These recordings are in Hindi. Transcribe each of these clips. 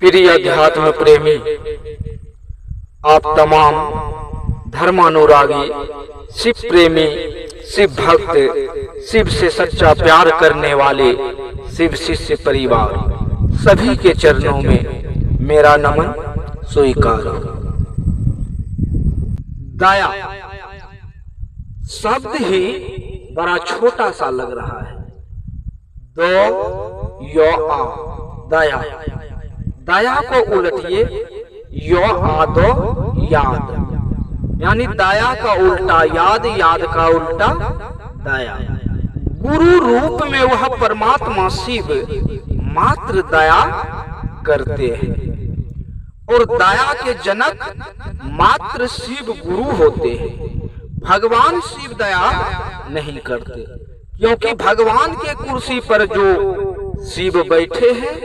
प्रिय अध्यात्म प्रेमी, आप तमाम धर्मानुरागी, शिव प्रेमी, शिव भक्त, शिव से सच्चा प्यार करने वाले शिव शिष्य परिवार सभी के चरणों में मेरा नमन स्वीकार। दया शब्द ही बड़ा छोटा सा लग रहा है। दो यो आ, दया। दया को उलटिए, यो आदो याद, यानी दया का उल्टा याद, याद का उल्टा दया। गुरु रूप में वह परमात्मा शिव मात्र दया करते हैं और दया के जनक मात्र शिव गुरु होते हैं। भगवान शिव दया नहीं करते, क्योंकि भगवान के कुर्सी पर जो शिव बैठे हैं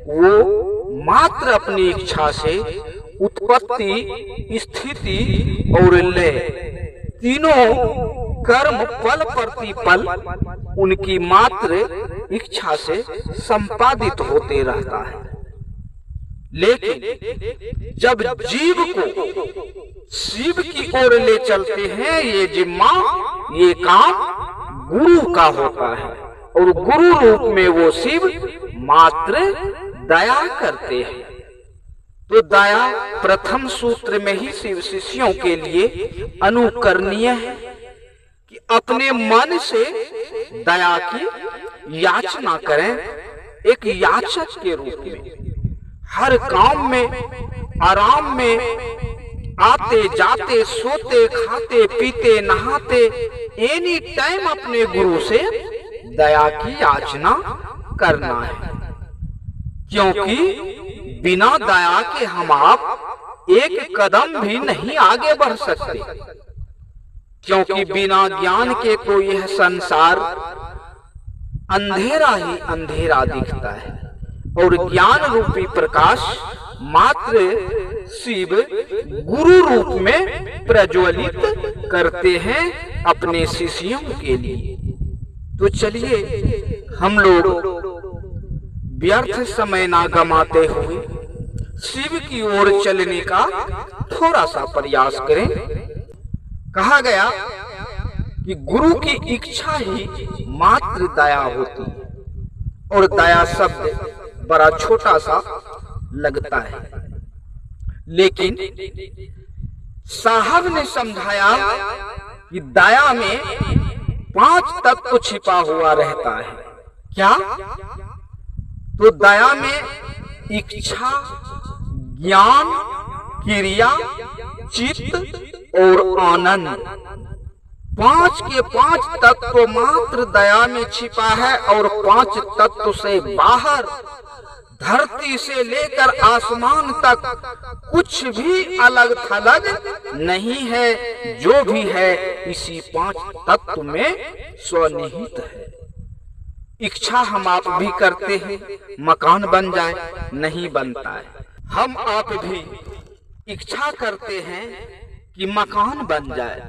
वो मात्र अपनी इच्छा से उत्पत्ति, स्थिति और लय तीनों कर्म पल प्रतिपल उनकी मात्र इच्छा से संपादित होते रहता है। लेकिन जब जीव को शिव की ओर ले चलते हैं, ये जिम्मा, ये काम गुरु का होता है और गुरु रूप में वो शिव मात्र दया करते हैं। तो दया प्रथम सूत्र में ही शिव शिष्यों के लिए अनुकरणीय है कि अपने मन से दया की याचना करें, एक याचक के रूप में। हर काम में, आराम में, आते जाते, सोते खाते पीते नहाते, एनी टाइम अपने गुरु से दया की याचना करना है, क्योंकि बिना दया के हम आप एक कदम भी नहीं आगे बढ़ सकते। क्योंकि बिना ज्ञान के तो यह संसार अंधेरा ही अंधेरा दिखता है और ज्ञान रूपी प्रकाश मात्र शिव गुरु रूप में प्रज्वलित करते हैं अपने शिष्यों के लिए। तो चलिए हम लोग व्यर्थ समय ना गमाते हुए शिव की ओर चलने का थोड़ा सा प्रयास करें। कहा गया कि गुरु की इच्छा ही मात्र दया होती है और दया शब्द बड़ा छोटा सा लगता है, लेकिन साहब ने समझाया कि दया में 5 तत्व छिपा हुआ रहता है। क्या? तो दया में इच्छा, ज्ञान, क्रिया, चित्त और आनंद, 5 के 5 तत्व मात्र दया में छिपा है और 5 तत्व से बाहर धरती से लेकर आसमान तक कुछ भी अलग थलग नहीं है। जो भी है इसी 5 तत्व में स्वनिहित है। इच्छा हम आप भी करते हैं मकान बन जाए, नहीं बनता है। हम आप भी इच्छा करते हैं कि मकान बन जाए,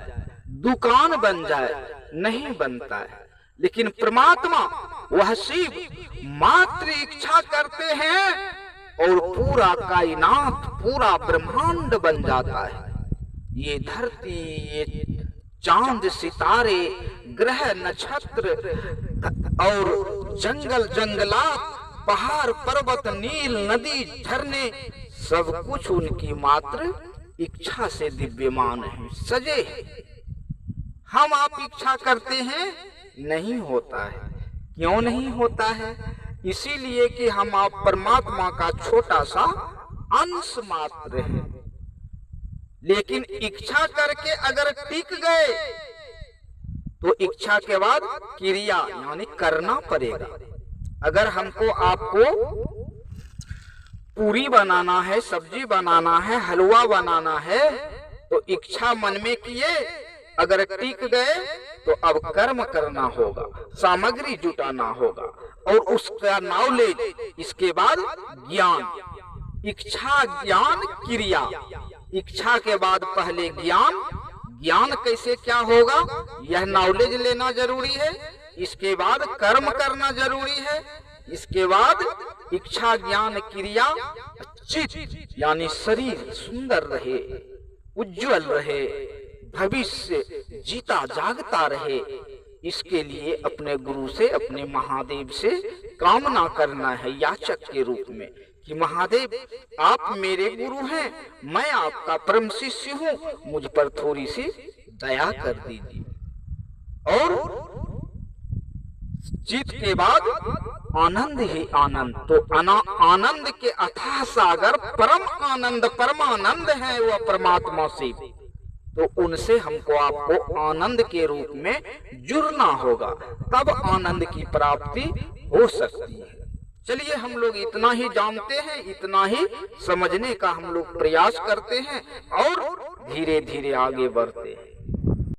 दुकान बन जाए, नहीं बनता है। लेकिन परमात्मा वह शिव मात्र इच्छा करते हैं और पूरा कायनात, पूरा ब्रह्मांड बन जाता है। ये धरती, ये चांद, सितारे, ग्रह, नक्षत्र और जंगल, जंगलात, पहाड़, पर्वत, नील, नदी, झरने, सब कुछ उनकी मात्र इच्छा से दिव्यमान है, सजे। हम आप इच्छा करते हैं, नहीं होता है। क्यों नहीं होता है? इसीलिए कि हम आप परमात्मा का छोटा सा अंश मात्र है। लेकिन इच्छा करके अगर टिक गए तो इच्छा के बाद क्रिया यानी करना पड़ेगा। अगर हमको आपको पूरी बनाना है, सब्जी बनाना है, हलवा बनाना है, तो इच्छा मन में किए, अगर टिक गए तो अब कर्म करना होगा, सामग्री जुटाना होगा और उसका नॉलेज, इसके बाद ज्ञान। इच्छा, ज्ञान, क्रिया। इच्छा के बाद पहले ज्ञान। ज्ञान कैसे क्या होगा, यह नॉलेज लेना जरूरी है। इसके बाद कर्म करना जरूरी है। इसके बाद इच्छा, ज्ञान, क्रिया, चित्त यानी शरीर सुंदर रहे, उज्जवल रहे, भविष्य जीता जागता रहे, इसके लिए अपने गुरु से, अपने महादेव से कामना करना है याचक के रूप में कि महादेव आप मेरे गुरु हैं, मैं आपका परम शिष्य हूँ, मुझ पर थोड़ी सी दया कर दीजिए। और जीत के बाद आनंद ही आनंद, तो आनंद के अथाह सागर परम आनंद, परमानंद है वह परमात्मा से, तो उनसे हमको आपको आनंद के रूप में जुड़ना होगा, तब आनंद की प्राप्ति हो सकती है। चलिए हम लोग इतना ही जानते हैं, इतना ही समझने का हम लोग प्रयास करते हैं और धीरे धीरे आगे बढ़ते हैं।